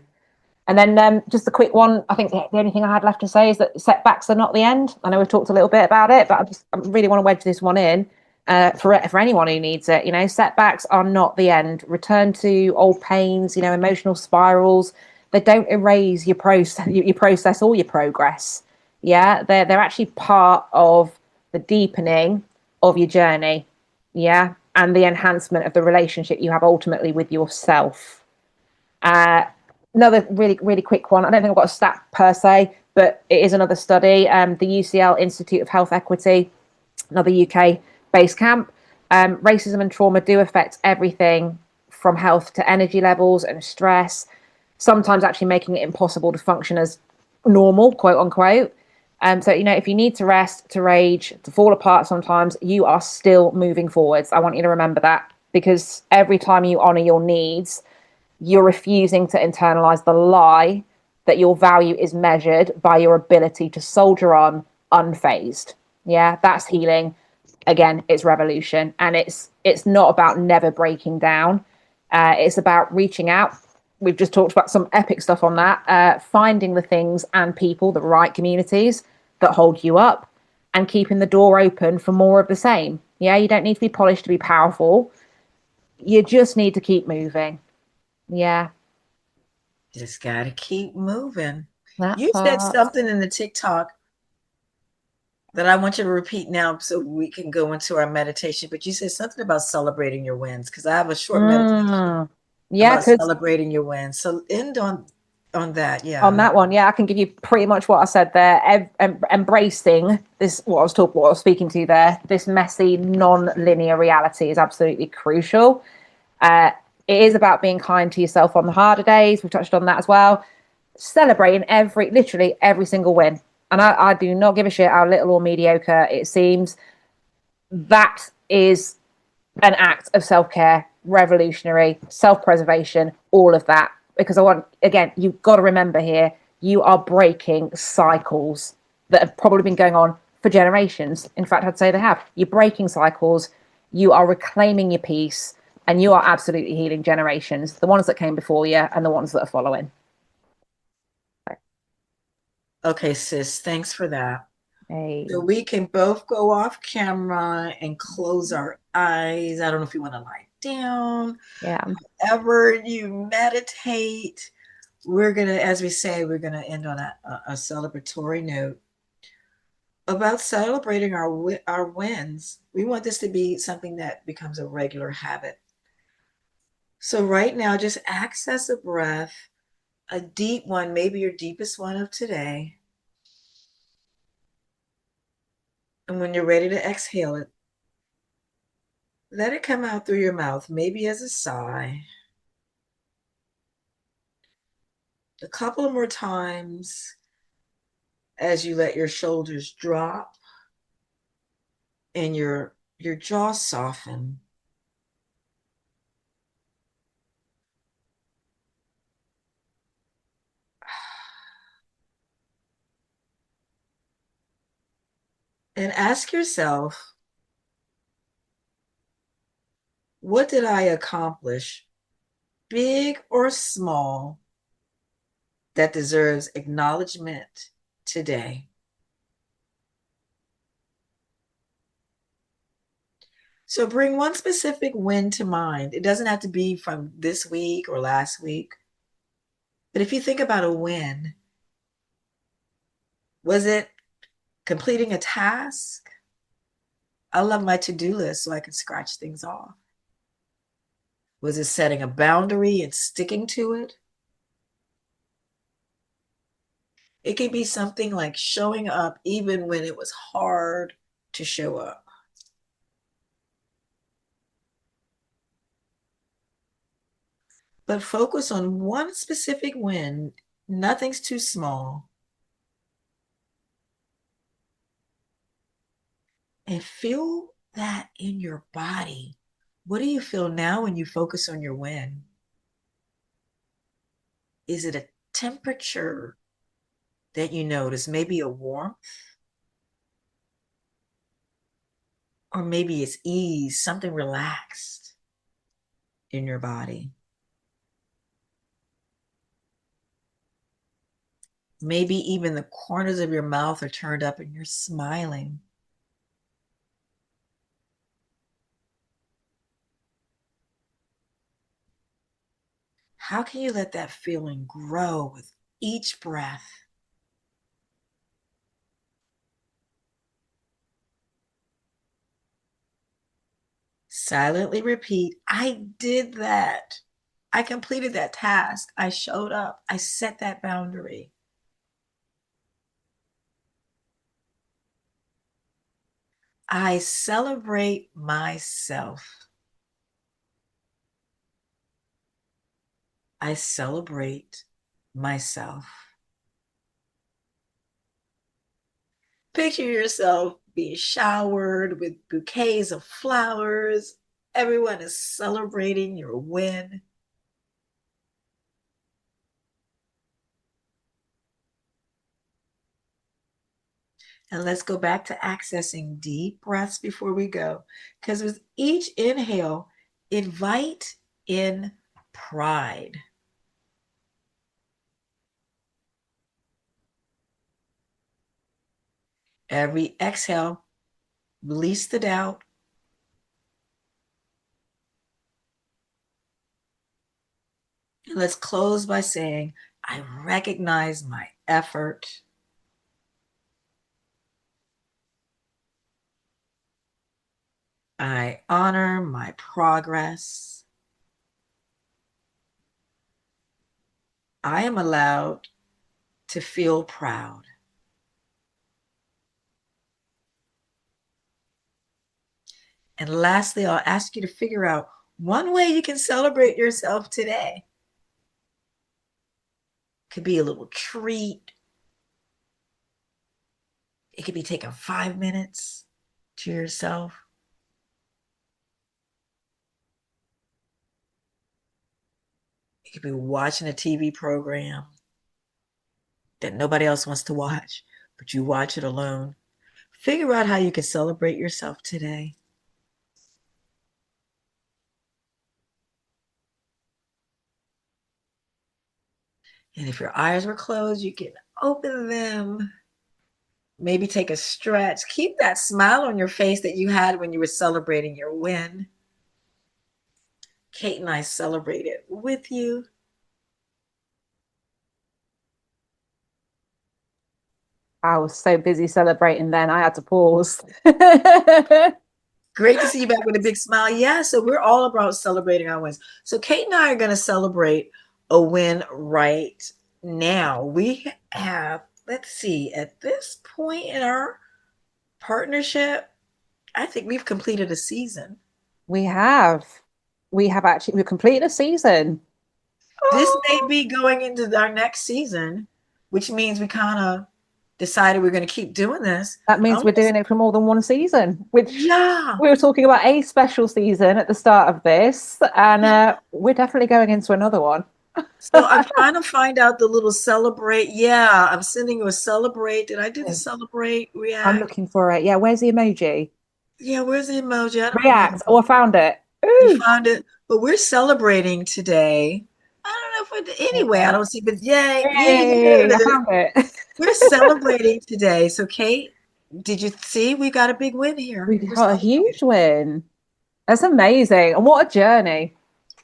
And then just a quick one. I think the only thing I had left to say is that setbacks are not the end. I know we've talked a little bit about it, but I really want to wedge this one in for anyone who needs it. Setbacks are not the end. Return to old pains. Emotional spirals. They don't erase your process or your progress. Yeah, they're actually part of the deepening of your journey. Yeah, and the enhancement of the relationship you have ultimately with yourself. Uh, Another really quick one. I don't think I've got a stat per se, but it is another study. The UCL Institute of Health Equity, another UK base camp. Racism and trauma do affect everything from health to energy levels and stress, sometimes actually making it impossible to function as normal, quote unquote. So, if you need to rest, to rage, to fall apart sometimes, you are still moving forwards. I want you to remember that, because every time you honor your needs, you're refusing to internalize the lie that your value is measured by your ability to soldier on unfazed. Yeah, that's healing. Again, it's revolution, and it's not about never breaking down. It's about reaching out. We've just talked about some epic stuff on that. Finding the things and people, the right communities that hold you up, and keeping the door open for more of the same. Yeah, you don't need to be polished to be powerful. You just need to keep moving. Yeah, Just got to keep moving. that You said part. something in the TikTok that I want you to repeat now so we can go into our meditation. But you said something about celebrating your wins, because I have a short meditation Yeah, about because celebrating your wins. So end on that. on Yeah. that one, yeah, I can give you pretty much what I said there. Embracing this, what I was speaking to there, this messy, non-linear reality is absolutely crucial. Uh, it is about being kind to yourself on the harder days. We've touched on that as well. Celebrating literally every single win. And I do not give a shit how little or mediocre it seems. That is an act of self-care, revolutionary, self-preservation, all of that. Because again, you've got to remember here, you are breaking cycles that have probably been going on for generations. In fact, I'd say they have. You're breaking cycles, you are reclaiming your peace, and you are absolutely healing generations, the ones that came before you and the ones that are following. Okay, sis. Thanks for that. Hey. So we can both go off camera and close our eyes. I don't know if you want to lie down. Yeah. Ever you meditate, we're gonna, as we say, we're gonna end on a celebratory note about celebrating our wins. We want this to be something that becomes a regular habit. So right now, just access a breath, a deep one, maybe your deepest one of today. And when you're ready to exhale it, let it come out through your mouth, maybe as a sigh. A couple of more times as you let your shoulders drop and your jaw soften. And ask yourself, what did I accomplish, big or small, that deserves acknowledgement today? So bring one specific win to mind. It doesn't have to be from this week or last week. But if you think about a win, was it completing a task? I love my to-do list so I can scratch things off. Was it setting a boundary and sticking to it? It could be something like showing up even when it was hard to show up. But focus on one specific win. Nothing's too small. And feel that in your body. What do you feel now when you focus on your win? Is it a temperature that you notice? Maybe a warmth? Or maybe it's ease, something relaxed in your body. Maybe even the corners of your mouth are turned up and you're smiling. How can you let that feeling grow with each breath? Silently repeat, I did that. I completed that task. I showed up. I set that boundary. I celebrate myself. I celebrate myself. Picture yourself being showered with bouquets of flowers. Everyone is celebrating your win. And let's go back to accessing deep breaths before we go. Because with each inhale, invite in pride. Every exhale, release the doubt. And let's close by saying, I recognize my effort. I honor my progress. I am allowed to feel proud. And lastly, I'll ask you to figure out one way you can celebrate yourself today. It could be a little treat. It could be taking 5 minutes to yourself. It could be watching a TV program that nobody else wants to watch, but you watch it alone. Figure out how you can celebrate yourself today. And if your eyes were closed, you can open them. Maybe take a stretch. Keep that smile on your face that you had when you were celebrating your win. Kate and I celebrated with you. I was so busy celebrating then, I had to pause. Great to see you back with a big smile. Yeah, so we're all about celebrating our wins. So Kate and I are going to celebrate a win right now. We have, let's see, at this point in our partnership, I think we've completed a season. We have. We've completed a season. This may be going into our next season, which means we kind of decided we're going to keep doing this. That means we're doing it for more than one season, which yeah, we were talking about a special season at the start of this, and we're definitely going into another one. So I'm trying to find out the little celebrate. Yeah, I'm sending you a celebrate. Did I do the celebrate react? I'm looking for it. Yeah, where's the emoji? Yeah, where's the emoji? I don't React. know. Oh, I found it. You found it, but we're celebrating today. I don't know if anyway. I don't see, but yay, Yay, I found it. We're celebrating today. So, Kate, did you see we got a big win here? We got a huge win. That's amazing. And what a journey.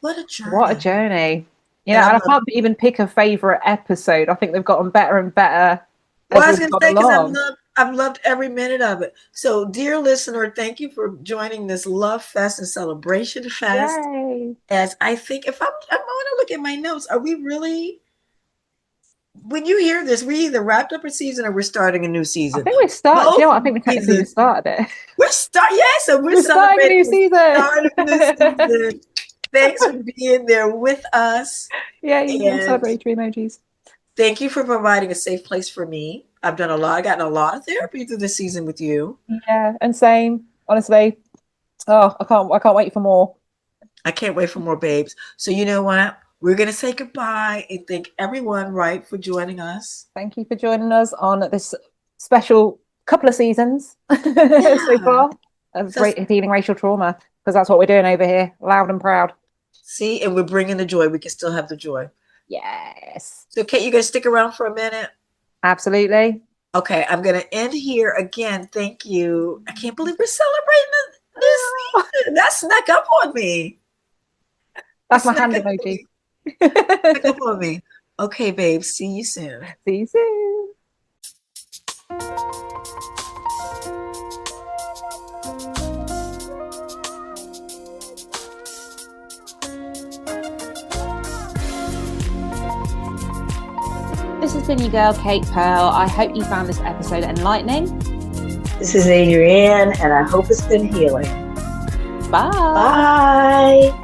What a journey. What a journey. Yeah, and I can't even pick a favorite episode. I think they've gotten better and better. Well, I was going to say, because I've loved every minute of it. So, dear listener, thank you for joining this Love Fest and Celebration Fest. Yay. As I think, if I'm going to look at my notes, are we really, when you hear this, we either wrapped up a season or we're starting a new season? I think we started. You know what? I think we technically just started it. We're starting starting a new season. Thanks for being there with us. Yeah, you can celebrate your emojis. Thank you for providing a safe place for me. I've gotten a lot of therapy through this season with you. Yeah, and same, honestly. Oh, I can't wait for more. I can't wait for more, babes. So you know what? We're going to say goodbye and thank everyone, right, for joining us. Thank you for joining us on this special couple of seasons so far of healing racial trauma, because that's what we're doing over here, loud and proud. See, and we're bringing the joy. We can still have the joy. Yes. So, Kate, you going to stick around for a minute? Absolutely. Okay, I'm going to end here again. Thank you. I can't believe we're celebrating this season. That snuck up on me. That's my hand emoji. Snuck up on me. Okay, babe. See you soon. See you soon. This has been your girl, Kate Pearl. I hope you found this episode enlightening. This is Adrienne, and I hope it's been healing. Bye. Bye.